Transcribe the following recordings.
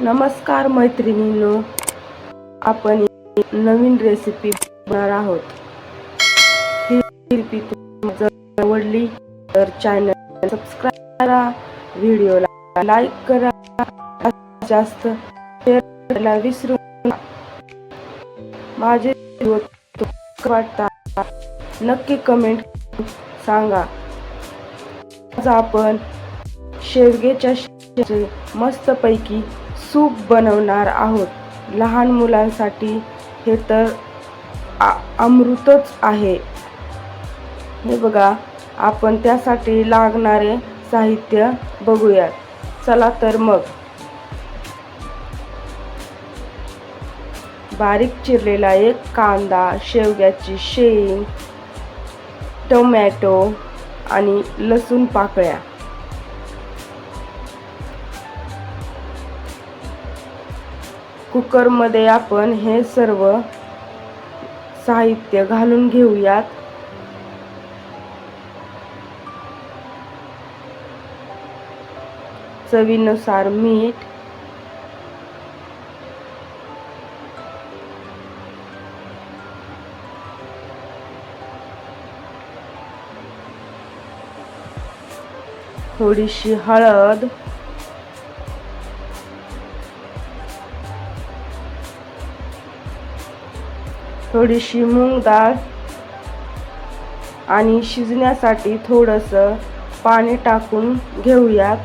नमस्कार मैत्रिणींनो, आपण नवीन रेसिपी बनवणार आहोत। ही रेसिपी तुम्हाला जर आवडली तर चॅनल सबस्क्राइब करा, व्हिडिओला लाईक करा, जास्त शेअर करायला विसरू नका। माझे व्हिडिओ तुम्हाला वाटतात नक्की कमेंट करून सांगा। आज आपण शेवग्याच्या शेंगाचे मस्तपैकी सूप बनवणार आहोत। लहान मुलांसाठी हे तर अमृतच आहे। हे बघा, आपण त्यासाठी लागणारे साहित्य बघूया। चला तर मग, बारीक चिरलेला एक कांदा, शेवग्याची शेंग, टोमॅटो आणि लसूण पाकळ्या। कुकर मध्ये आपण हे सर्व साहित्य घालून घेऊयात। चवीनुसार मीठ, थोडीशी हळद, थोडीशी मूग डाळ आणि शिजण्यासाठी थोडंसं पाणी टाकून घेऊयात।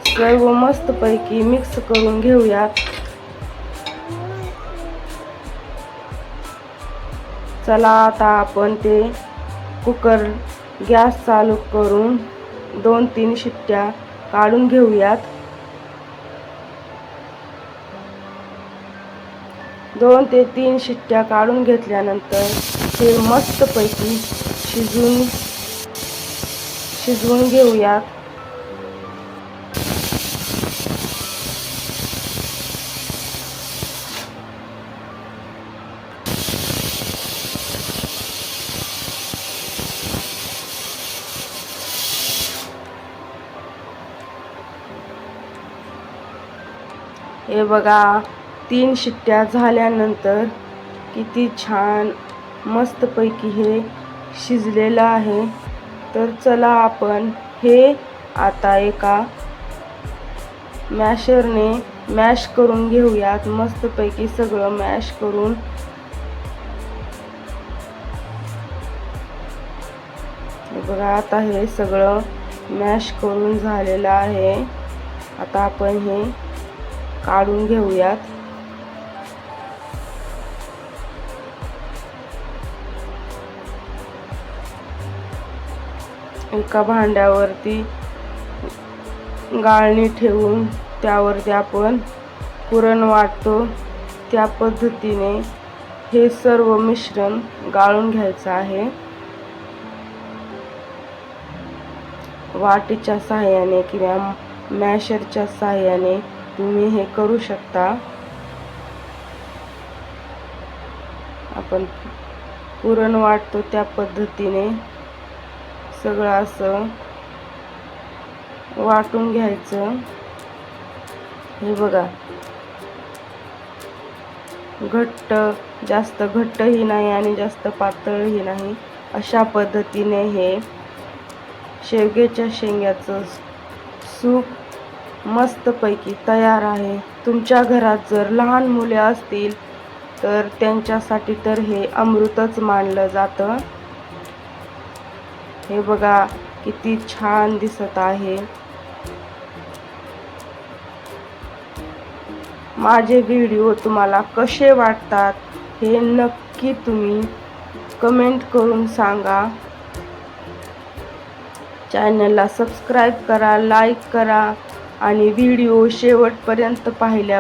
सर्व मस्तपैकी मिक्स करून घेऊयात। चला आता आपण ते कुकर गॅस चालू करून 2-3 शिट्ट्या काढून घेऊयात। 2 ते 3 शिट्ट्या काढून घेतल्यानंतर ते मस्तपैकी शिजवून घेऊयात। हे बघा, 3 शिट्ट्या झाल्यानंतर किती छान मस्तपैकी हे शिजलेलं आहे। तर चला आपण हे आता एका मॅशरने मॅश करून घेऊयात। मस्तपैकी सगळं मॅश करून हे बघा, आता हे सगळं मॅश करून झालेलं आहे। आता आपण हे काढून घेऊयात। एका भांड्यावरती गाळणी ठेवून त्यावरती आपण पुरण वाटतो त्या पद्धतीने हे सर्व मिश्रण गाळून घ्यायचं आहे। वाटीच्या सहाय्याने किंवा मॅशरच्या सहाय्याने तुम्ही हे करू शकता। आपण पुरण वाटतो त्या पद्धतीने सगळं असं वाटून घ्यायचं। हे बघा, जास्त घट्टही नाही आणि जास्त पातळही नाही, अशा पद्धतीने हे शेवग्याच्या शेंगाचं सूप मस्तपैकी तयार आहे। तुमच्या घरात जर लहान मुले असतील तर त्यांच्यासाठी तर हे अमृतच मानलं जातं। हे बघा, किती छान दिसत आहे। माझे व्हिडिओ तुम्हाला कसे वाटतात हे नक्की तुम्ही कमेंट करून सांगा। चॅनलला सबस्क्राइब करा, लाईक करा आणि व्हिडिओ शेवटपर्यंत पाहिल्या